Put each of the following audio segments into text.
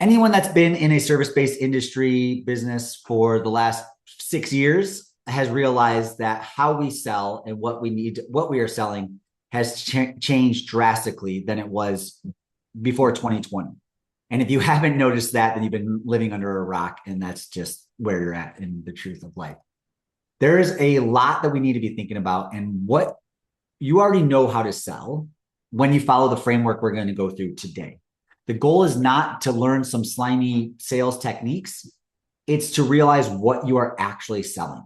Anyone that's been in a service-based industry business for the last 6 years has realized that how we sell and what we are selling has changed drastically than it was before 2020. And if you haven't noticed that, then you've been living under a rock, and that's just where you're at in the truth of life. There is a lot that we need to be thinking about, and what you already know how to sell when you follow the framework we're going to go through today. The goal is not to learn some slimy sales techniques. It's to realize what you are actually selling.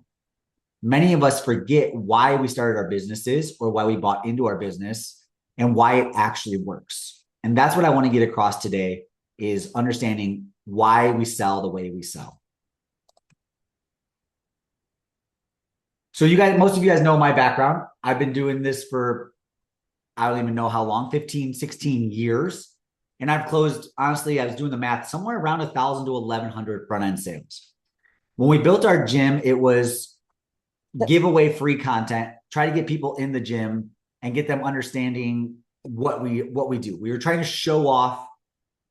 Many of us forget why we started our businesses or why we bought into our business and why it actually works. And that's what I want to get across today, is understanding why we sell the way we sell. So most of you guys know my background. I've been doing this for, I don't even know how long, 15, 16 years. And I've closed, honestly, I was doing the math, somewhere around 1,000 to 1,100 front end sales. When we built our gym, it was give away free content, try to get people in the gym and get them understanding what we do. We were trying to show off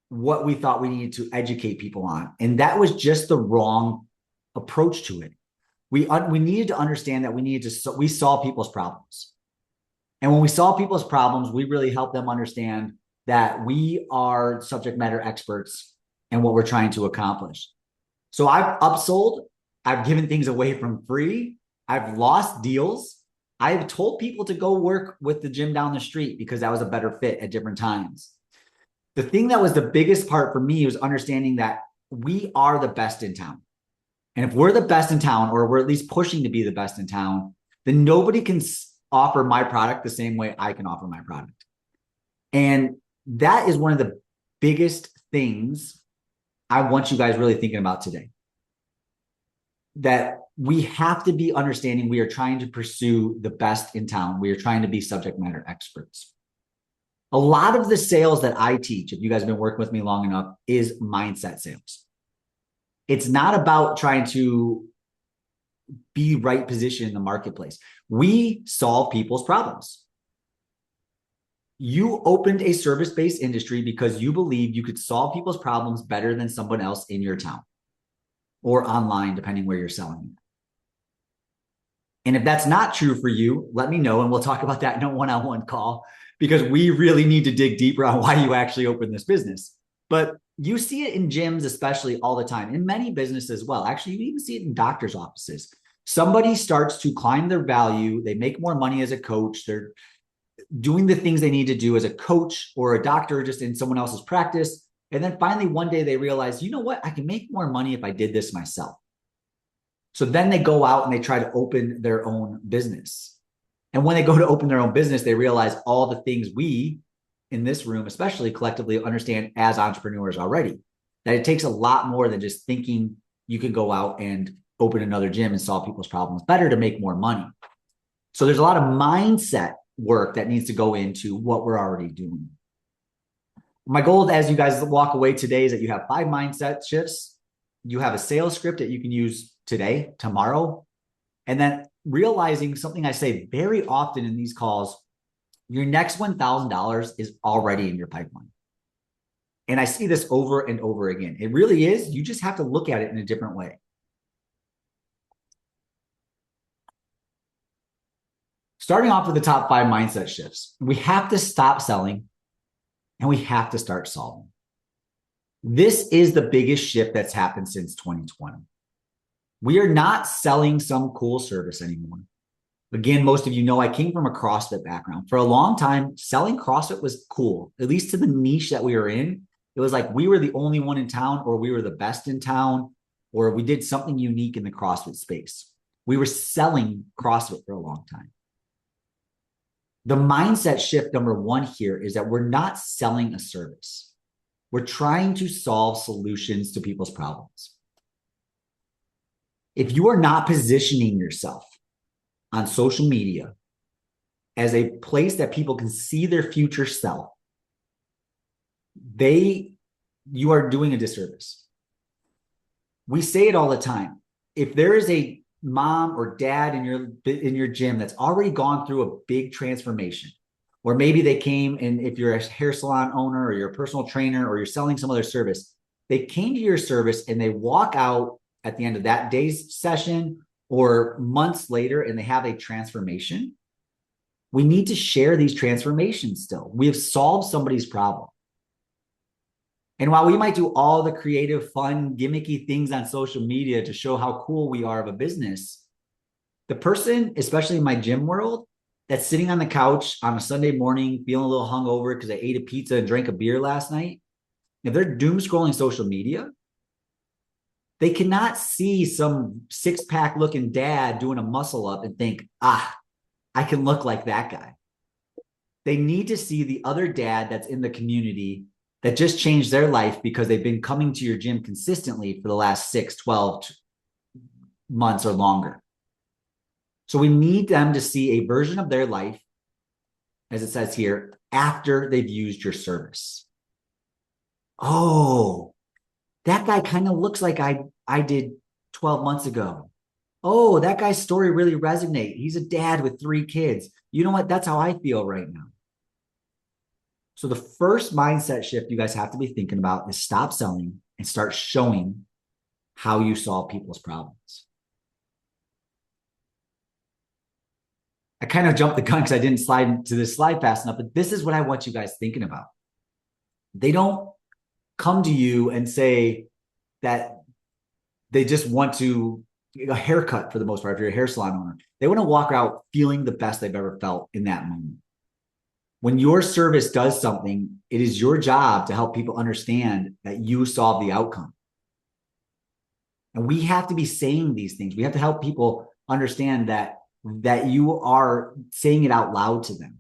what we thought we needed to educate people on. And that was just the wrong approach to it. We needed to understand that we solve people's problems. And when we solve people's problems, we really help them understand that we are subject matter experts in what we're trying to accomplish. So I've upsold, I've given things away from free, I've lost deals, I've told people to go work with the gym down the street because that was a better fit at different times. The thing that was the biggest part for me was understanding that we are the best in town. And if we're the best in town, or we're at least pushing to be the best in town, then nobody can offer my product the same way I can offer my product. And that is one of the biggest things I want you guys really thinking about today. That we have to be understanding we are trying to pursue the best in town. We are trying to be subject matter experts. A lot of the sales that I teach, if you guys have been working with me long enough, is mindset sales. It's not about trying to be right position in the marketplace. We solve people's problems. You opened a service-based industry because you believe you could solve people's problems better than someone else in your town or online, depending where you're selling. And if that's not true for you, let me know, and we'll talk about that in a one-on-one call, because we really need to dig deeper on why you actually opened this business. But you see it in gyms, especially, all the time, in many businesses as well. Actually, you even see it in doctors' offices. Somebody starts to climb their value. They make more money as a coach. They're doing the things they need to do as a coach or a doctor just in someone else's practice. And then finally, one day they realize, you know what? I can make more money if I did this myself. So then they go out and they try to open their own business. And when they go to open their own business, they realize all the things we in this room, especially collectively, understand as entrepreneurs already, that it takes a lot more than just thinking you can go out and open another gym and solve people's problems better to make more money. So there's a lot of mindset work that needs to go into what we're already doing. My goal as you guys walk away today is that you have 5 mindset shifts. You have a sales script that you can use today, tomorrow, and then realizing something I say very often in these calls, your next $1,000 is already in your pipeline. And I see this over and over again. It really is. You just have to look at it in a different way. Starting off with the top 5 mindset shifts, we have to stop selling and we have to start solving. This is the biggest shift that's happened since 2020. We are not selling some cool service anymore. Again, most of you know I came from a CrossFit background. For a long time, selling CrossFit was cool, at least to the niche that we were in. It was like we were the only one in town, or we were the best in town, or we did something unique in the CrossFit space. We were selling CrossFit for a long time. The mindset shift number 1 here is that we're not selling a service. We're trying to solve solutions to people's problems. If you are not positioning yourself on social media as a place that people can see their future self, you are doing a disservice. We say it all the time. If there is a mom or dad in your gym that's already gone through a big transformation, or maybe they came, and if you're a hair salon owner or you're a personal trainer or you're selling some other service, they came to your service and they walk out at the end of that day's session or months later and they have a transformation, we need to share these transformations still. We have solved somebody's problem. And while we might do all the creative, fun, gimmicky things on social media to show how cool we are of a business, the person, especially in my gym world, that's sitting on the couch on a Sunday morning, feeling a little hungover because they ate a pizza and drank a beer last night, if they're doom scrolling social media, they cannot see some six-pack looking dad doing a muscle up and think, I can look like that guy. They need to see the other dad that's in the community that just changed their life because they've been coming to your gym consistently for the last 6, 12 months or longer. So we need them to see a version of their life, as it says here, after they've used your service. Oh, that guy kind of looks like I did 12 months ago. Oh, that guy's story really resonates. He's a dad with 3 kids. You know what? That's how I feel right now. So the first mindset shift you guys have to be thinking about is stop selling and start showing how you solve people's problems. I kind of jumped the gun because I didn't slide to this slide fast enough, but this is what I want you guys thinking about. They don't come to you and say that they just want to a haircut for the most part. If you're a hair salon owner, they want to walk out feeling the best they've ever felt in that moment. When your service does something, it is your job to help people understand that you solve the outcome. And we have to be saying these things. We have to help people understand that you are saying it out loud to them.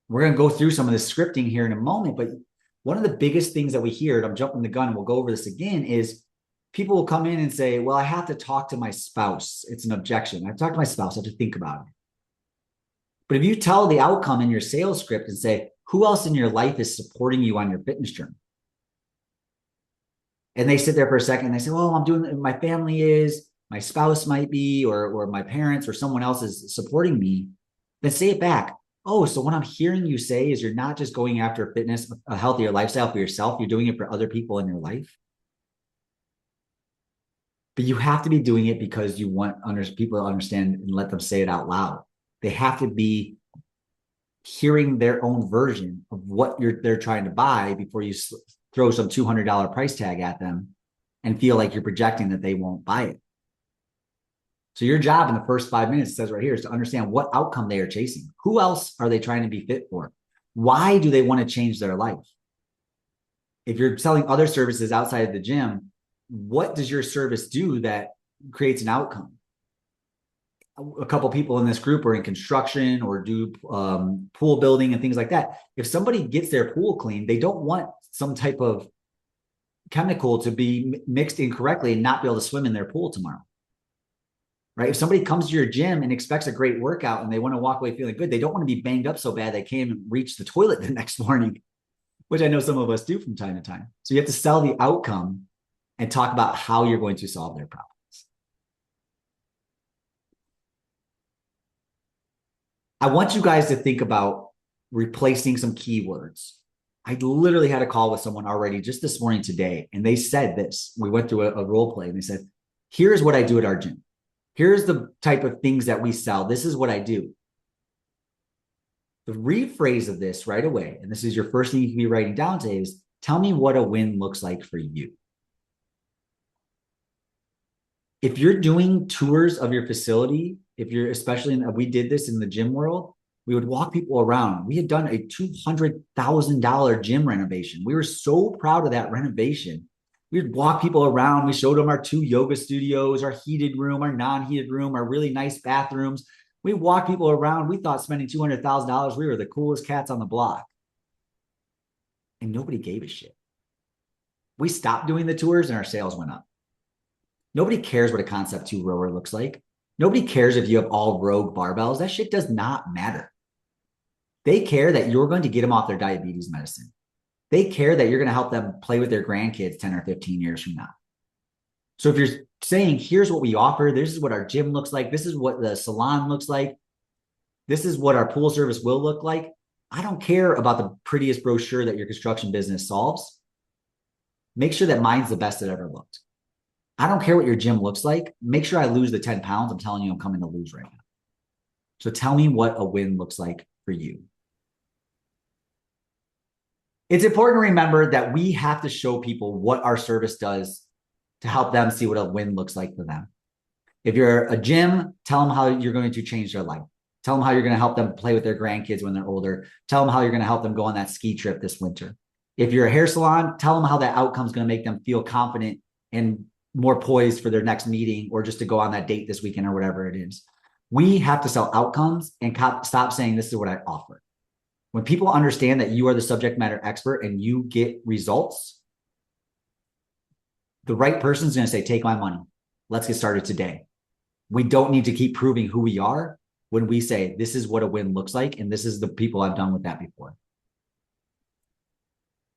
We're going to go through some of the scripting here in a moment, but one of the biggest things that we hear, and I'm jumping the gun, we'll go over this again, is people will come in and say, well, I have to talk to my spouse. It's an objection. I have to talk to my spouse. I have to think about it. But if you tell the outcome in your sales script and say, who else in your life is supporting you on your fitness journey? And they sit there for a second and they say, well, I'm doing, my family is, my spouse might be, or my parents or someone else is supporting me. Then say it back. Oh, so what I'm hearing you say is you're not just going after fitness, a healthier lifestyle for yourself. You're doing it for other people in your life. But you have to be doing it because you want people to understand and let them say it out loud. They have to be hearing their own version of what they're trying to buy before you throw some $200 price tag at them and feel like you're projecting that they won't buy it. So your job in the first 5 minutes, it says right here, is to understand what outcome they are chasing. Who else are they trying to be fit for? Why do they want to change their life? If you're selling other services outside of the gym, what does your service do that creates an outcome? A couple people in this group are in construction or do pool building and things like that. If somebody gets their pool clean, they don't want some type of chemical to be mixed incorrectly and not be able to swim in their pool tomorrow. Right? If somebody comes to your gym and expects a great workout and they want to walk away feeling good, they don't want to be banged up so bad they can't even reach the toilet the next morning, which I know some of us do from time to time. So you have to sell the outcome and talk about how you're going to solve their problems. I want you guys to think about replacing some keywords. I literally had a call with someone already just this morning today, and they said this. We went through a role play, and they said, here's what I do at our gym. Here's the type of things that we sell. This is what I do. The rephrase of this right away, and this is your first thing you can be writing down today, is tell me what a win looks like for you. If you're doing tours of your facility, if you're we did this in the gym world, we would walk people around. We had done a $200,000 gym renovation. We were so proud of that renovation. We would walk people around. We showed them our 2 yoga studios, our heated room, our non-heated room, our really nice bathrooms. We walked people around. We thought spending $200,000, we were the coolest cats on the block. And nobody gave a shit. We stopped doing the tours and our sales went up. Nobody cares what a Concept 2 rower looks like. Nobody cares if you have all Rogue barbells. That shit does not matter. They care that you're going to get them off their diabetes medicine. They care that you're going to help them play with their grandkids 10 or 15 years from now. So if you're saying, here's what we offer, this is what our gym looks like, this is what the salon looks like, this is what our pool service will look like, I don't care about the prettiest brochure that your construction business solves. make sure that mine's the best it ever looked. I don't care what your gym looks like. Make sure I lose the 10 pounds. I'm telling you, I'm coming to lose right now. So tell me what a win looks like for you. It's important to remember that we have to show people what our service does to help them see what a win looks like for them. If you're a gym, tell them how you're going to change their life. Tell them how you're going to help them play with their grandkids when they're older. Tell them how you're going to help them go on that ski trip this winter. If you're a hair salon, tell them how that outcome is going to make them feel confident and more poised for their next meeting or just to go on that date this weekend or whatever it is. We have to sell outcomes and stop saying this is what I offer. When people understand that you are the subject matter expert and you get results, the right person is going to say, take my money. Let's get started today. We don't need to keep proving who we are when we say, this is what a win looks like. And this is the people I've done with that before.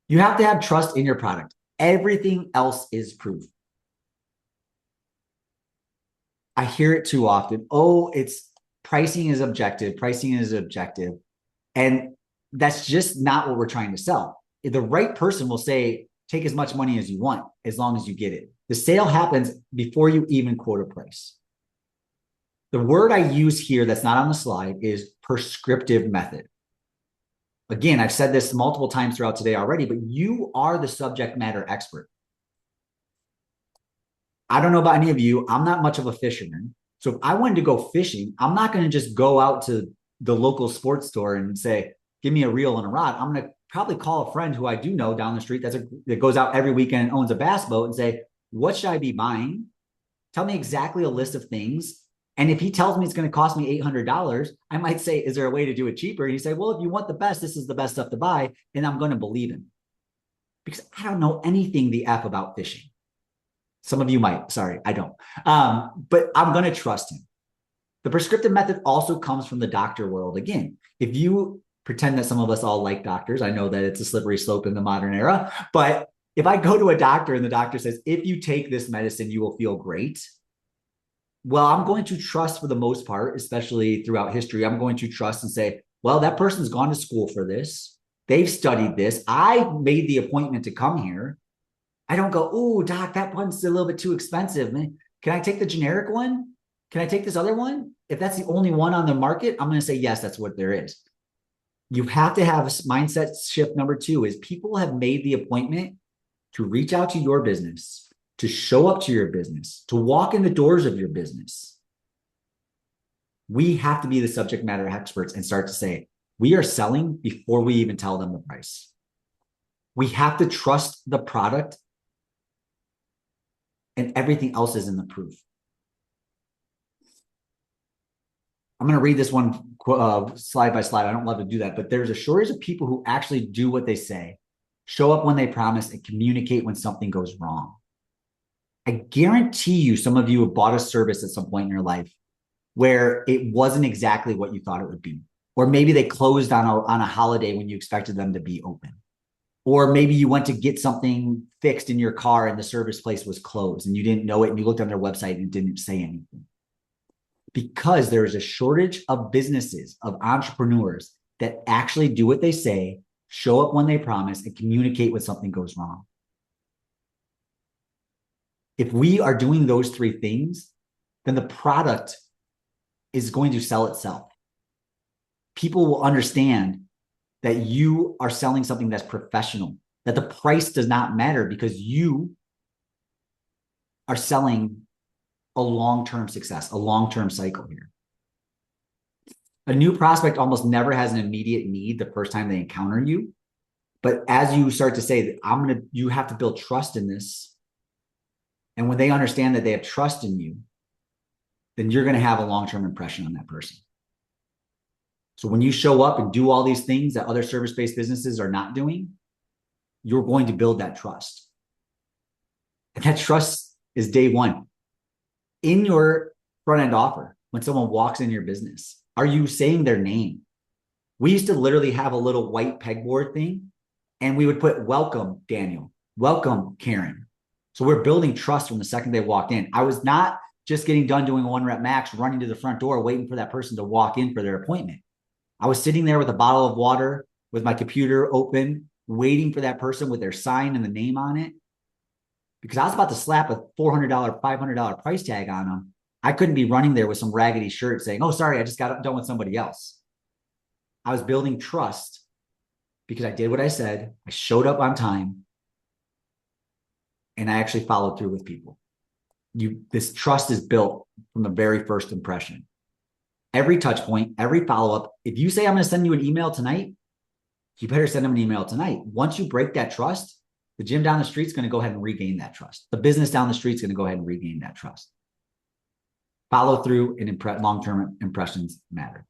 You have to have trust in your product. Everything else is proof. I hear it too often. Oh, it's pricing is objective. Pricing is objective. And that's just not what we're trying to sell. The right person will say, take as much money as you want, as long as you get it. The sale happens before you even quote a price. The word I use here that's not on the slide is prescriptive method. Again, I've said this multiple times throughout today already, but you are the subject matter expert. I don't know about any of you. I'm not much of a fisherman. So if I wanted to go fishing, I'm not going to just go out to the local sports store and say, give me a reel and a rod. I'm going to probably call a friend who I do know down the street that goes out every weekend and owns a bass boat and say, what should I be buying? Tell me exactly a list of things. And if he tells me it's going to cost me $800, I might say, is there a way to do it cheaper? And he say, well, if you want the best, this is the best stuff to buy. And I'm going to believe him because I don't know anything the F about fishing. Some of you might, sorry, I don't. But I'm going to trust him. The prescriptive method also comes from the doctor world. Again, if you pretend that some of us all like doctors, I know that it's a slippery slope in the modern era, but if I go to a doctor and the doctor says, if you take this medicine, you will feel great. Well, I'm going to trust for the most part, especially throughout history, I'm going to trust and say, well, that person's gone to school for this. They've studied this. I made the appointment to come here. I don't go, oh, doc, that one's a little bit too expensive. Man, can I take the generic one? Can I take this other one? If that's the only one on the market, I'm going to say, yes, that's what there is. You have to have a mindset shift. Number 2 is people have made the appointment to reach out to your business, to show up to your business, to walk in the doors of your business. We have to be the subject matter experts and start to say, we are selling before we even tell them the price. We have to trust the product and everything else is in the proof. I'm going to read this one slide by slide. I don't love to do that, but there's a shortage of people who actually do what they say, show up when they promise, and communicate when something goes wrong. I guarantee you some of you have bought a service at some point in your life where it wasn't exactly what you thought it would be. Or maybe they closed on a holiday when you expected them to be open. Or maybe you went to get something fixed in your car and the service place was closed and you didn't know it and you looked on their website and it didn't say anything. Because there is a shortage of businesses, of entrepreneurs that actually do what they say, show up when they promise, and communicate when something goes wrong. If we are doing those 3 things, then the product is going to sell itself. People will understand that you are selling something that's professional, that the price does not matter because you are selling a long-term success, a long-term cycle here. A new prospect almost never has an immediate need the first time they encounter you. But as you start to say that you have to build trust in this. And when they understand that they have trust in you, then you're going to have a long-term impression on that person. So when you show up and do all these things that other service-based businesses are not doing, you're going to build that trust. And that trust is day 1. In your front-end offer, when someone walks in your business, are you saying their name? We used to literally have a little white pegboard thing, and we would put, welcome, Daniel, welcome, Karen. So we're building trust from the second they walked in. I was not just getting done doing a 1-rep max, running to the front door, waiting for that person to walk in for their appointment. I was sitting there with a bottle of water, with my computer open, waiting for that person with their sign and the name on it because I was about to slap a $400, $500 price tag on them. I couldn't be running there with some raggedy shirt saying, oh, sorry, I just got done with somebody else. I was building trust because I did what I said. I showed up on time and I actually followed through with people. This trust is built from the very first impression. Every touch point, every follow-up. If you say, I'm going to send you an email tonight, you better send them an email tonight. Once you break that trust, the gym down the street is going to go ahead and regain that trust. The business down the street is going to go ahead and regain that trust. Follow through and long-term impressions matter.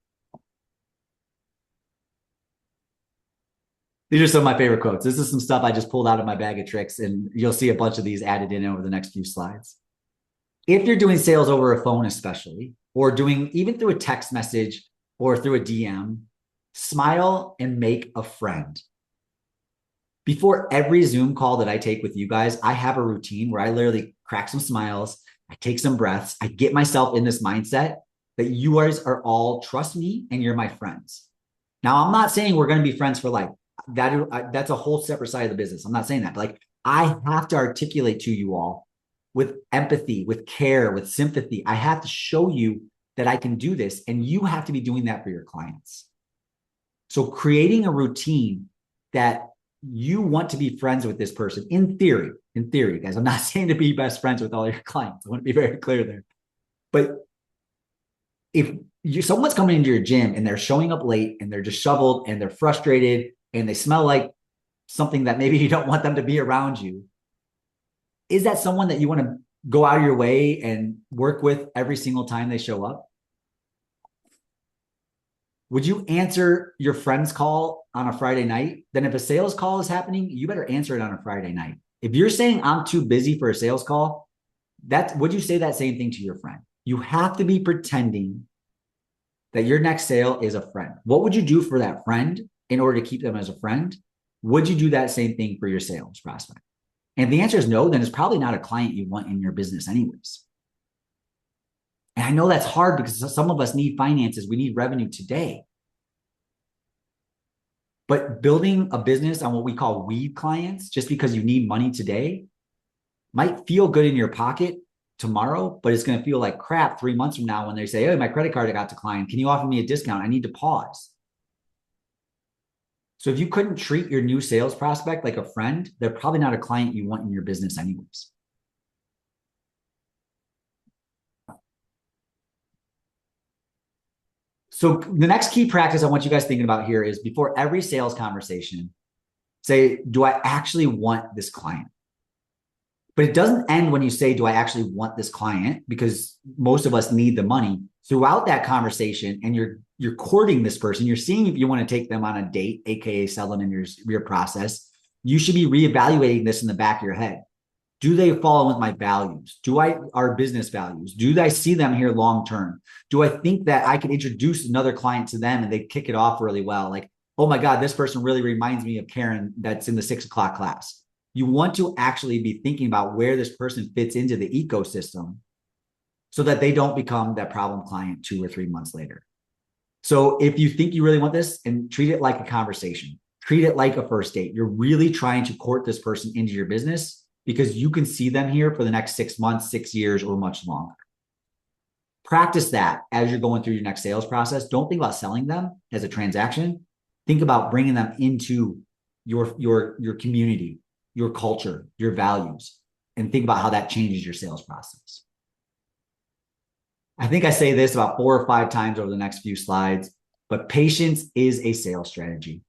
These are some of my favorite quotes. This is some stuff I just pulled out of my bag of tricks, and you'll see a bunch of these added in over the next few slides. If you're doing sales over a phone, especially, or doing even through a text message or through a DM, smile and make a friend. Before every Zoom call that I take with you guys, I have a routine where I literally crack some smiles, I take some breaths, I get myself in this mindset that you guys are all, trust me, and you're my friends. Now, I'm not saying we're going to be friends for life. That's a whole separate side of the business. I'm not saying that, but like, I have to articulate to you all with empathy, with care, with sympathy. I have to show you that I can do this, and you have to be doing that for your clients. So creating a routine that you want to be friends with this person in theory, guys, I'm not saying to be best friends with all your clients. I want to be very clear there. But if someone's coming into your gym and they're showing up late and they're disheveled and they're frustrated and they smell like something that maybe you don't want them to be around you, is that someone that you want to go out of your way and work with every single time they show up? Would you answer your friend's call on a Friday night? Then if a sales call is happening, you better answer it on a Friday night. If you're saying I'm too busy for a sales call, would you say that same thing to your friend? You have to be pretending that your next sale is a friend. What would you do for that friend in order to keep them as a friend? Would you do that same thing for your sales prospect? And if the answer is no, then it's probably not a client you want in your business anyways. And I know that's hard because some of us need finances. We need revenue today. But building a business on what we call weed clients, just because you need money today, might feel good in your pocket tomorrow, but it's going to feel like crap 3 months from now when they say, oh, my credit card got declined. Can you offer me a discount? I need to pause. So if you couldn't treat your new sales prospect like a friend, they're probably not a client you want in your business anyways. So the next key practice I want you guys thinking about here is before every sales conversation, say, do I actually want this client? But it doesn't end when you say, do I actually want this client? Because most of us need the money. Throughout that conversation, and you're courting this person, you're seeing if you want to take them on a date, aka sell them in your process. You should be reevaluating this in the back of your head. Do they fall in with my values? Our business values? Do I see them here long term? Do I think that I can introduce another client to them and they kick it off really well? Like, oh my God, this person really reminds me of Karen that's in the 6 o'clock class. You want to actually be thinking about where this person fits into the ecosystem so that they don't become that problem client 2 or 3 months later. So if you think you really want this, and treat it like a conversation, treat it like a first date. You're really trying to court this person into your business because you can see them here for the next 6 months, 6 years, or much longer. Practice that as you're going through your next sales process. Don't think about selling them as a transaction. Think about bringing them into your community, your culture, your values, and think about how that changes your sales process. I think I say this about 4 or 5 times over the next few slides, but patience is a sales strategy.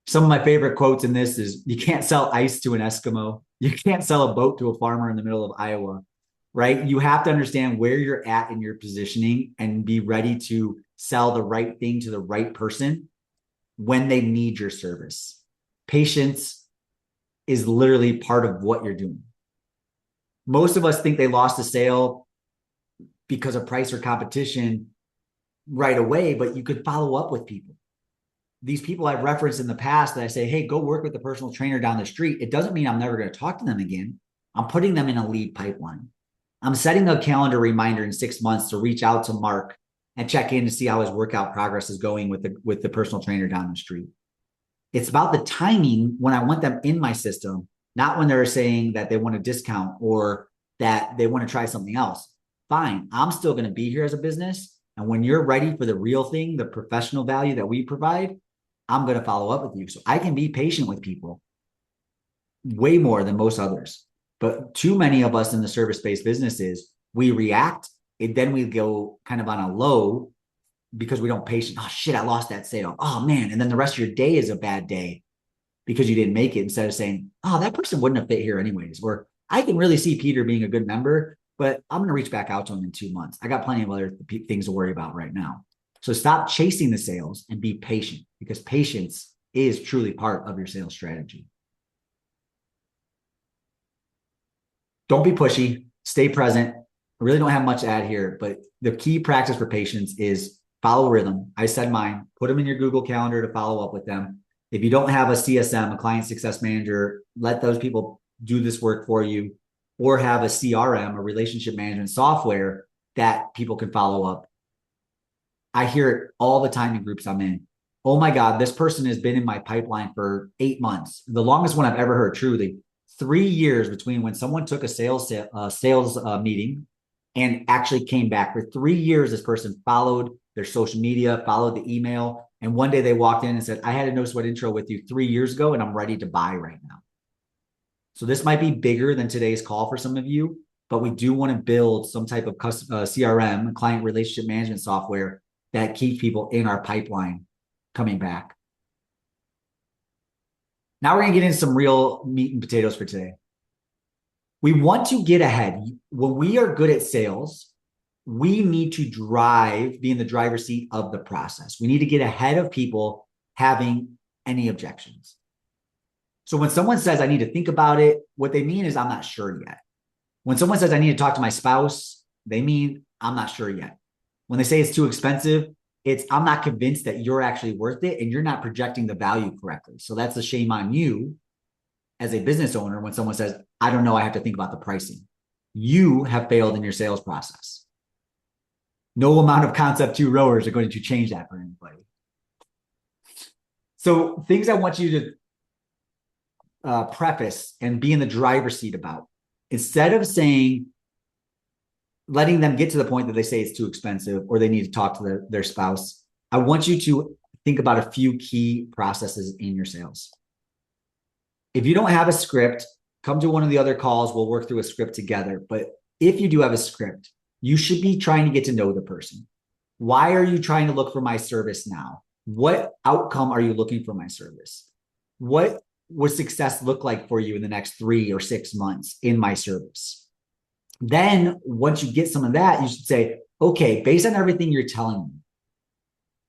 Some of my favorite quotes in this is, you can't sell ice to an Eskimo. You can't sell a boat to a farmer in the middle of Iowa, right? You have to understand where you're at in your positioning and be ready to sell the right thing to the right person when they need your service. Patience is literally part of what you're doing. Most of us think they lost a sale because of price or competition right away, but you could follow up with people. These people I've referenced in the past that I say, hey, go work with the personal trainer down the street. It doesn't mean I'm never going to talk to them again. I'm putting them in a lead pipeline. I'm setting a calendar reminder in 6 months to reach out to Mark and check in to see how his workout progress is going with the personal trainer down the street. It's about the timing when I want them in my system not when they're saying that they want a discount or that they want to try something else. Fine, I'm still going to be here as a business. And when you're ready for the real thing, the professional value that we provide, I'm going to follow up with you. So I can be patient with people way more than most others. But too many of us in the service-based businesses, we react and then we go kind of on a low because we don't patient. Oh shit, I lost that sale. Oh man. And then the rest of your day is a bad day because you didn't make it, instead of saying, oh, that person wouldn't have fit here anyways. Or I can really see Peter being a good member, but I'm going to reach back out to him in 2 months. I got plenty of other things to worry about right now. So stop chasing the sales and be patient, because patience is truly part of your sales strategy. Don't be pushy, stay present. I really don't have much to add here, but the key practice for patience is follow rhythm. I said mine, put them in your Google Calendar to follow up with them. If you don't have a CSM, a client success manager, let those people do this work for you, or have a CRM, a relationship management software that people can follow up. I hear it all the time in groups I'm in. Oh my God, this person has been in my pipeline for 8 months. The longest one I've ever heard, truly. 3 years between when someone took a sales meeting and actually came back. For 3 years, this person followed their social media, followed the email. And one day they walked in and said, I had a no sweat intro with you 3 years ago and I'm ready to buy right now. So this might be bigger than today's call for some of you, but we do want to build some type of CRM, client relationship management software, that keeps people in our pipeline coming back. Now we're going to get into some real meat and potatoes for today. We want to get ahead. When we are good at sales, we need to be in the driver's seat of the process. We need to get ahead of people having any objections. So when someone says, I need to think about it, what they mean is, I'm not sure yet. When someone says, I need to talk to my spouse, they mean, I'm not sure yet. When they say it's too expensive, it's, I'm not convinced that you're actually worth it and you're not projecting the value correctly. So that's a shame on you as a business owner when someone says, I don't know, I have to think about the pricing. You have failed in your sales process. No amount of Concept 2 rowers are going to change that for anybody. So things I want you to preface and be in the driver's seat about, instead of saying, letting them get to the point that they say it's too expensive or they need to talk to their spouse, I want you to think about a few key processes in your sales. If you don't have a script, come to one of the other calls. We'll work through a script together. But if you do have a script, you should be trying to get to know the person. Why are you trying to look for my service now? What outcome are you looking for my service? What would success look like for you in the next 3 or 6 months in my service? Then once you get some of that, you should say, okay, based on everything you're telling me,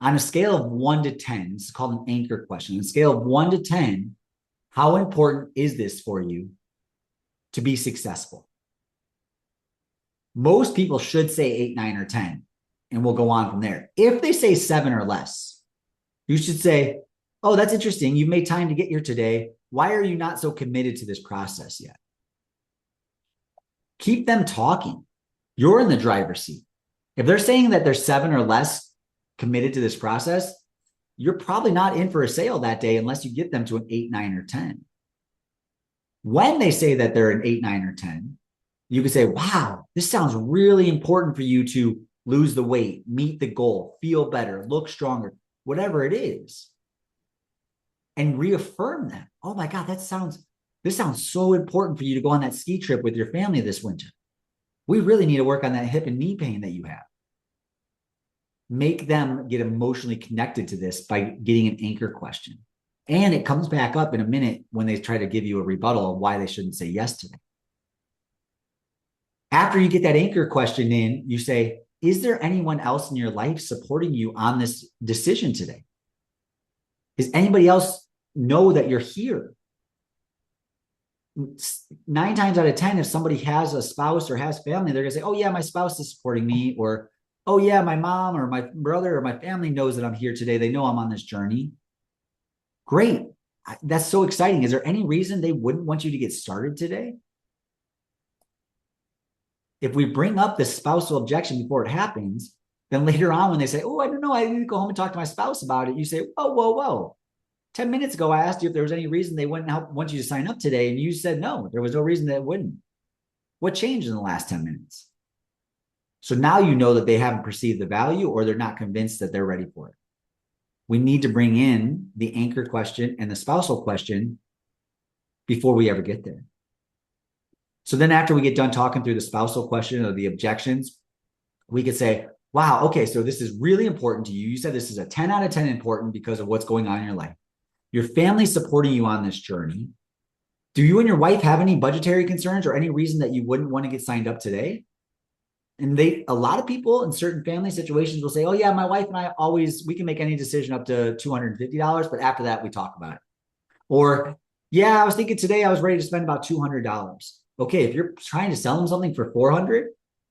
on a scale of 1 to 10, this is called an anchor question. On a scale of 1 to 10, how important is this for you to be successful? Most people should say 8, 9, or 10, and we'll go on from there. If they say 7 or less, you should say, oh, that's interesting. You've made time to get here today. Why are you not so committed to this process yet? Keep them talking. You're in the driver's seat. If they're saying that they're 7 or less committed to this process, you're probably not in for a sale that day unless you get them to an 8, 9, or 10. When they say that they're an 8, 9, or 10, you can say, wow, this sounds really important for you to lose the weight, meet the goal, feel better, look stronger, whatever it is. And reaffirm that. Oh my God, this sounds so important for you to go on that ski trip with your family this winter. We really need to work on that hip and knee pain that you have. Make them get emotionally connected to this by getting an anchor question. And it comes back up in a minute when they try to give you a rebuttal of why they shouldn't say yes to that. After you get that anchor question in, you say, is there anyone else in your life supporting you on this decision today? Does anybody else know that you're here? 9 times out of 10, if somebody has a spouse or has family, they're going to say, oh yeah, my spouse is supporting me. Or, oh yeah, my mom or my brother or my family knows that I'm here today. They know I'm on this journey. Great. That's so exciting. Is there any reason they wouldn't want you to get started today? If we bring up the spousal objection before it happens, then later on when they say, oh, I don't know, I need to go home and talk to my spouse about it, you say, whoa, whoa, whoa. 10 minutes ago, I asked you if there was any reason they wouldn't want you to sign up today, and you said no, there was no reason that it wouldn't. What changed in the last 10 minutes? So now you know that they haven't perceived the value or they're not convinced that they're ready for it. We need to bring in the anchor question and the spousal question before we ever get there. So then after we get done talking through the spousal question or the objections, we could say, wow, okay, so this is really important to you. You said this is a 10 out of 10 important because of what's going on in your life. Your family's supporting you on this journey. Do you and your wife have any budgetary concerns or any reason that you wouldn't want to get signed up today? And a lot of people in certain family situations will say, oh yeah, my wife and I we can make any decision up to $250, but after that, we talk about it. Or, yeah, I was thinking today I was ready to spend about $200. Okay, if you're trying to sell them something for $400,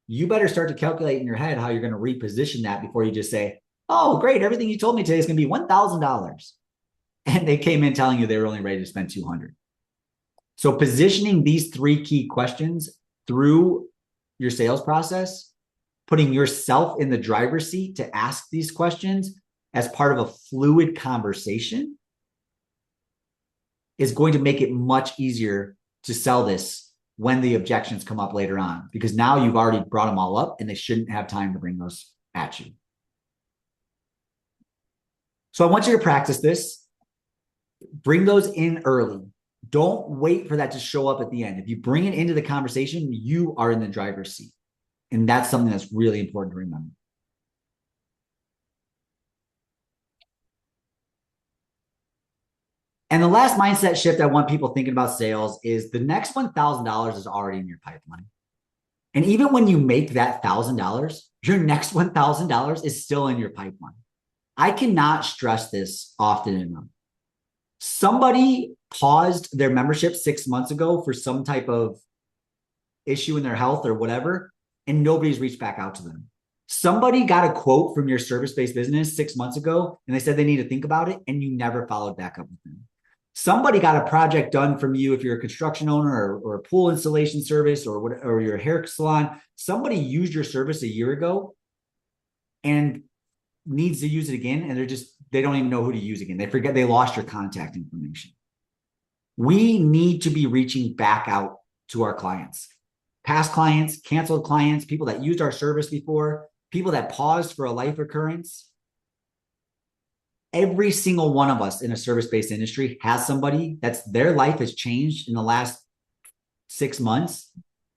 you better start to calculate in your head how you're going to reposition that before you just say, oh, great, everything you told me today is going to be $1,000. And they came in telling you they were only ready to spend $200. So positioning these three key questions through your sales process, putting yourself in the driver's seat to ask these questions as part of a fluid conversation is going to make it much easier to sell this when the objections come up later on, because now you've already brought them all up and they shouldn't have time to bring those at you. So I want you to practice this. Bring those in early. Don't wait for that to show up at the end. If you bring it into the conversation, you are in the driver's seat. And that's something that's really important to remember. And the last mindset shift I want people thinking about sales is the next $1,000 is already in your pipeline. And even when you make that $1,000, your next $1,000 is still in your pipeline. I cannot stress this often enough. Somebody paused their membership 6 months ago for some type of issue in their health or whatever, and nobody's reached back out to them. Somebody got a quote from your service-based business 6 months ago, and they said they need to think about it, and you never followed back up with them. Somebody got a project done from you if you're a construction owner or a pool installation service or your hair salon. Somebody used your service a year ago and needs to use it again, and they don't even know who to use again. They forget they lost your contact information. We need to be reaching back out to our clients, past clients, canceled clients, people that used our service before, people that paused for a life occurrence. Every single one of us in a service-based industry has somebody that's their life has changed in the last 6 months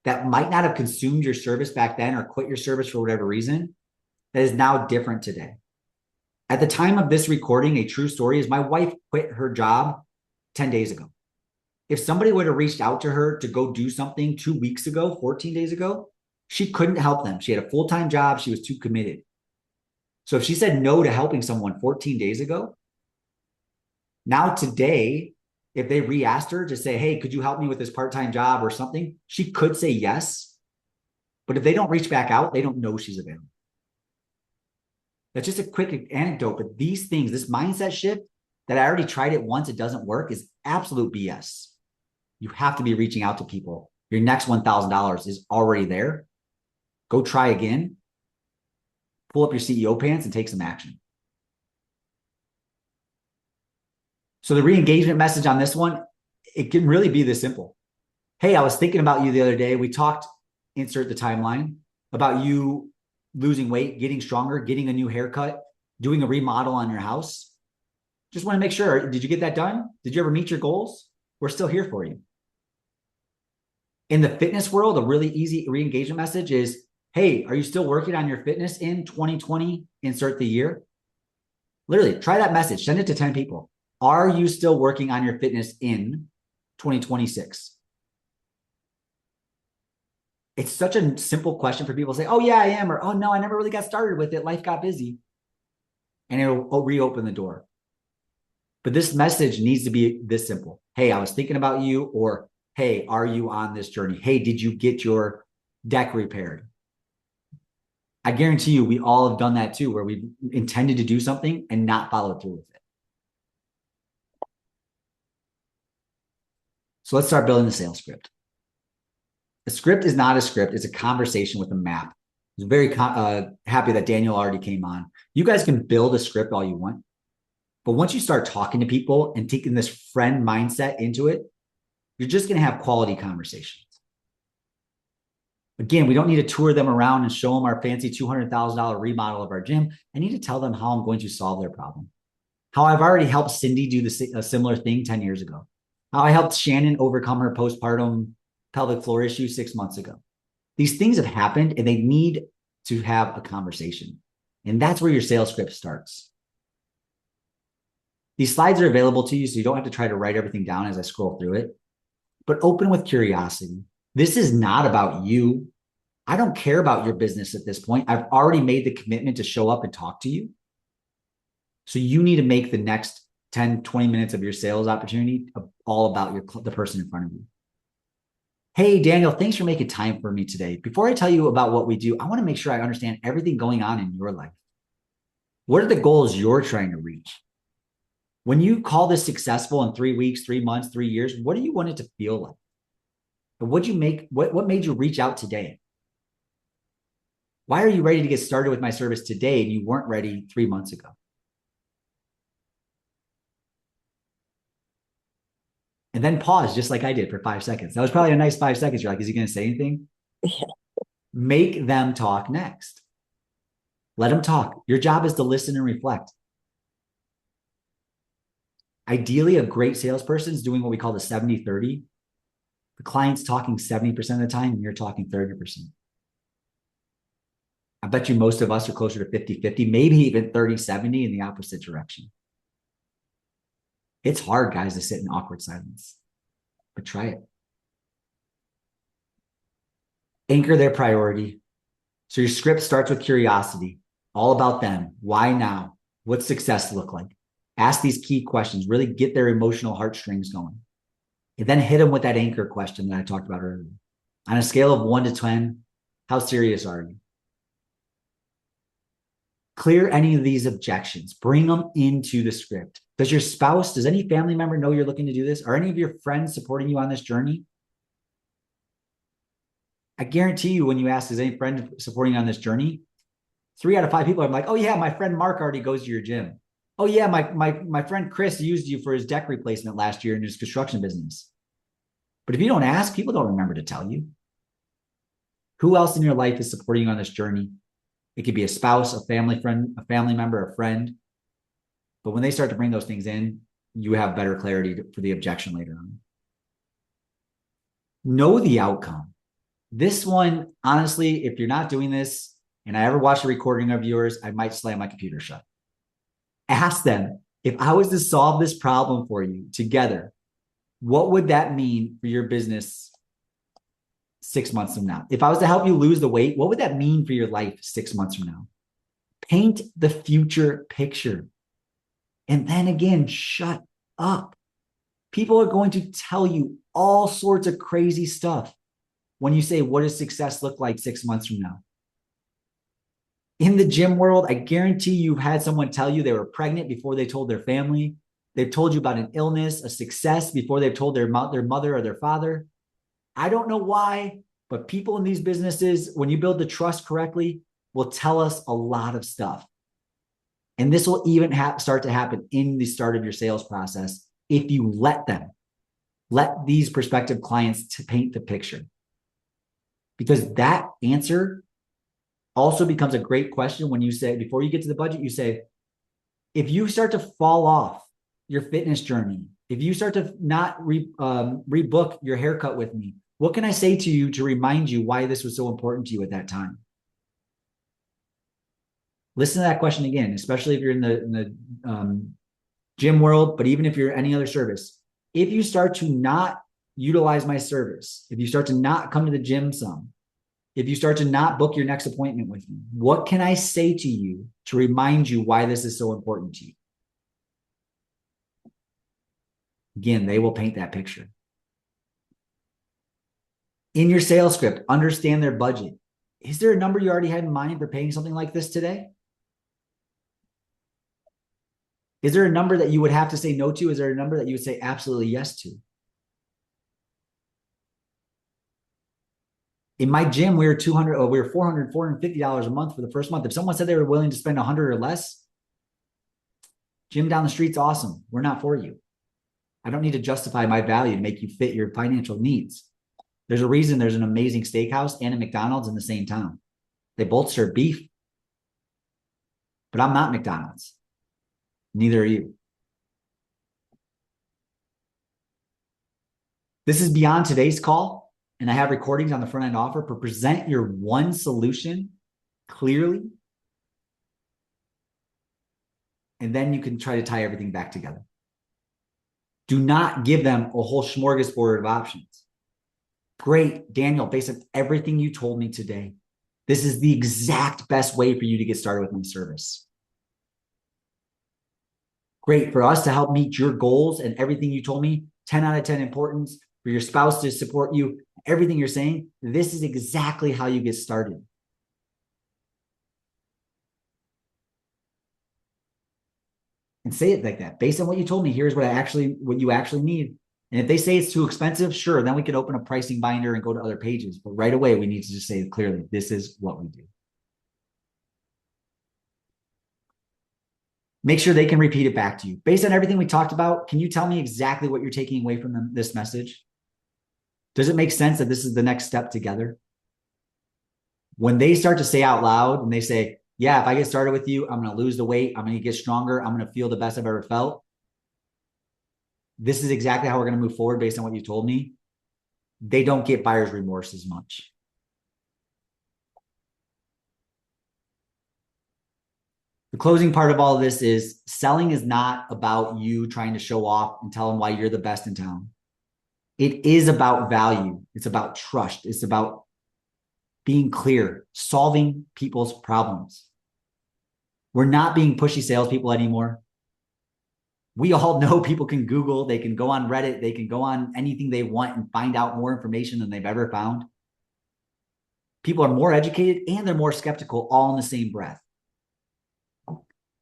that might not have consumed your service back then or quit your service for whatever reason, that is now different today. At the time of this recording, a true story is my wife quit her job 10 days ago. If somebody would have reached out to her to go do something 2 weeks ago, 14 days ago, she couldn't help them. She had a full-time job. She was too committed. So if she said no to helping someone 14 days ago, now today, if they re-asked her to say, hey, could you help me with this part-time job or something? She could say yes. But if they don't reach back out, they don't know she's available. That's just a quick anecdote, but these things, this mindset shift that I already tried it once, it doesn't work, is absolute BS. You have to be reaching out to people. Your next $1,000 is already there. Go try again. Pull up your CEO pants and take some action. So the re-engagement message on this one, it can really be this simple. Hey, I was thinking about you the other day. We talked, insert the timeline, about you losing weight, getting stronger, getting a new haircut, doing a remodel on your house. Just want to make sure, did you get that done? Did you ever meet your goals? We're still here for you. In the fitness world, a really easy re-engagement message is, hey, are you still working on your fitness in 2020? Insert the year. Literally, try that message. Send it to 10 people. Are you still working on your fitness in 2026? It's such a simple question for people to say, oh, yeah, I am. Or, oh, no, I never really got started with it. Life got busy. And it'll reopen the door. But this message needs to be this simple. Hey, I was thinking about you. Or, hey, are you on this journey? Hey, did you get your deck repaired? I guarantee you we all have done that too, where we've intended to do something and not followed through with it. So let's start building the sales script. A script is not a script. It's a conversation with a map. I'm very happy that Daniel already came on. You guys can build a script all you want. But once you start talking to people and taking this friend mindset into it, you're just going to have quality conversations. Again, we don't need to tour them around and show them our fancy $200,000 remodel of our gym. I need to tell them how I'm going to solve their problem. How I've already helped Cindy do a similar thing 10 years ago. How I helped Shannon overcome her postpartum pelvic floor issue 6 months ago. These things have happened and they need to have a conversation. And that's where your sales script starts. These slides are available to you, so you don't have to try to write everything down as I scroll through it, but open with curiosity. This is not about you. I don't care about your business at this point. I've already made the commitment to show up and talk to you. So you need to make the next 10, 20 minutes of your sales opportunity all about the person in front of you. Hey, Daniel, thanks for making time for me today. Before I tell you about what we do, I want to make sure I understand everything going on in your life. What are the goals you're trying to reach? When you call this successful in 3 weeks, 3 months, 3 years, what do you want it to feel like? But what made you reach out today? Why are you ready to get started with my service today and you weren't ready 3 months ago? And then pause just like I did for 5 seconds. That was probably a nice 5 seconds. You're like, is he going to say anything? Yeah. Make them talk next. Let them talk. Your job is to listen and reflect. Ideally, a great salesperson is doing what we call the 70-30. The client's talking 70% of the time and you're talking 30%. I bet you most of us are closer to 50-50, maybe even 30-70 in the opposite direction. It's hard, guys, to sit in awkward silence, but try it. Anchor their priority. So your script starts with curiosity, all about them. Why now? What's success look like? Ask these key questions, really get their emotional heartstrings going. And then hit them with that anchor question that I talked about earlier. On a scale of 1 to 10, how serious are you? Clear any of these objections. Bring them into the script. Does any family member know you're looking to do this? Are any of your friends supporting you on this journey? I guarantee you when you ask, is any friend supporting you on this journey? 3 out of 5 people are like, oh yeah, my friend Mark already goes to your gym. Oh yeah, my friend Chris used you for his deck replacement last year in his construction business. But if you don't ask, people don't remember to tell you. Who else in your life is supporting you on this journey? It could be a spouse, a family friend, a family member, a friend. But when they start to bring those things in, you have better clarity for the objection later on. Know the outcome. This one, honestly, if you're not doing this and I ever watch a recording of yours, I might slam my computer shut. Ask them, if I was to solve this problem for you together, what would that mean for your business 6 months from now? If I was to help you lose the weight, what would that mean for your life 6 months from now? Paint the future picture. And then again, shut up. People are going to tell you all sorts of crazy stuff when you say, what does success look like 6 months from now? In the gym world, I guarantee you've had someone tell you they were pregnant before they told their family. They've told you about an illness, a success before they've told their mother or their father. I don't know why, but people in these businesses, when you build the trust correctly, will tell us a lot of stuff. And this will even start to happen in the start of your sales process if you let them. Let these prospective clients to paint the picture. Because that answer also becomes a great question when you say, before you get to the budget, you say, if you start to fall off your fitness journey, if you start to not rebook your haircut with me, what can I say to you to remind you why this was so important to you at that time? Listen to that question again, especially if you're in the gym world, but even if you're any other service. If you start to not utilize my service, if you start to not come to the gym some, if you start to not book your next appointment with me, what can I say to you to remind you why this is so important to you? Again, they will paint that picture. In your sales script, understand their budget. Is there a number you already had in mind for paying something like this today? Is there a number that you would have to say no to? Is there a number that you would say absolutely yes to? In my gym, we were $400, $450 a month for the first month. If someone said they were willing to spend $100 or less, Gym down the street's awesome. We're not for you. I don't need to justify my value to make you fit your financial needs. There's a reason there's an amazing steakhouse and a McDonald's in the same town. They both serve beef, but I'm not McDonald's. Neither are you. This is beyond today's call, and I have recordings on the front end offer, but present your one solution clearly, and then you can try to tie everything back together. Do not give them a whole smorgasbord of options. Great, Daniel, based on everything you told me today, this is the exact best way for you to get started with my service. Great, for us to help meet your goals and everything you told me, 10 out of 10 importance, for your spouse to support you, everything you're saying, this is exactly how you get started. And say it like that. Based on what you told me, here's what you actually need. And if they say it's too expensive, sure, then we could open a pricing binder and go to other pages. But right away, we need to just say it clearly, this is what we do. Make sure they can repeat it back to you. Based on everything we talked about, can you tell me exactly what you're taking away from this message? Does it make sense that this is the next step together? When they start to say out loud and they say, yeah, if I get started with you, I'm going to lose the weight. I'm going to get stronger. I'm going to feel the best I've ever felt. This is exactly how we're going to move forward based on what you told me. They don't get buyer's remorse as much. The closing part of all of this is selling is not about you trying to show off and tell them why you're the best in town. It is about value. It's about trust. It's about being clear, solving people's problems. We're not being pushy salespeople anymore. We all know people can Google, they can go on Reddit, they can go on anything they want and find out more information than they've ever found. People are more educated and they're more skeptical all in the same breath.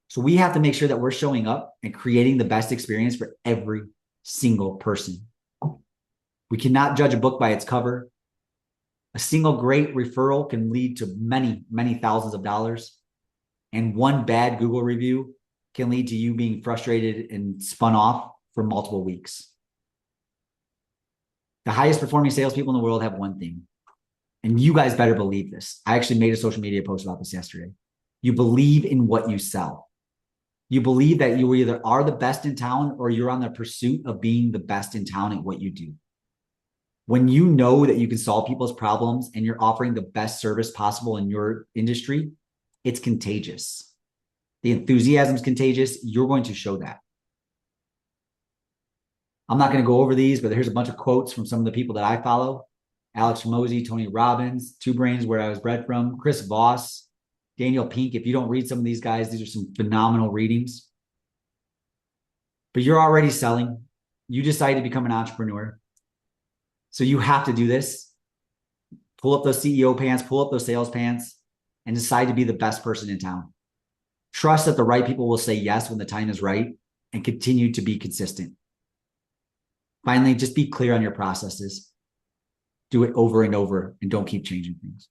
So we have to make sure that we're showing up and creating the best experience for every single person. We cannot judge a book by its cover. A single great referral can lead to many, many thousands of dollars. And one bad Google review can lead to you being frustrated and spun off for multiple weeks. The highest performing salespeople in the world have one thing. And you guys better believe this. I actually made a social media post about this yesterday. You believe in what you sell. You believe that you either are the best in town or you're on the pursuit of being the best in town at what you do. When you know that you can solve people's problems and you're offering the best service possible in your industry, it's contagious. The enthusiasm is contagious. You're going to show that. I'm not going to go over these, but here's a bunch of quotes from some of the people that I follow. Alex Hormozi, Tony Robbins, Two Brains, where I was bred from, Chris Voss, Daniel Pink. If you don't read some of these guys, these are some phenomenal readings. But you're already selling. You decided to become an entrepreneur. So you have to do this. Pull up those CEO pants, pull up those sales pants, and decide to be the best person in town. Trust that the right people will say yes when the time is right and continue to be consistent. Finally, just be clear on your processes. Do it over and over and don't keep changing things.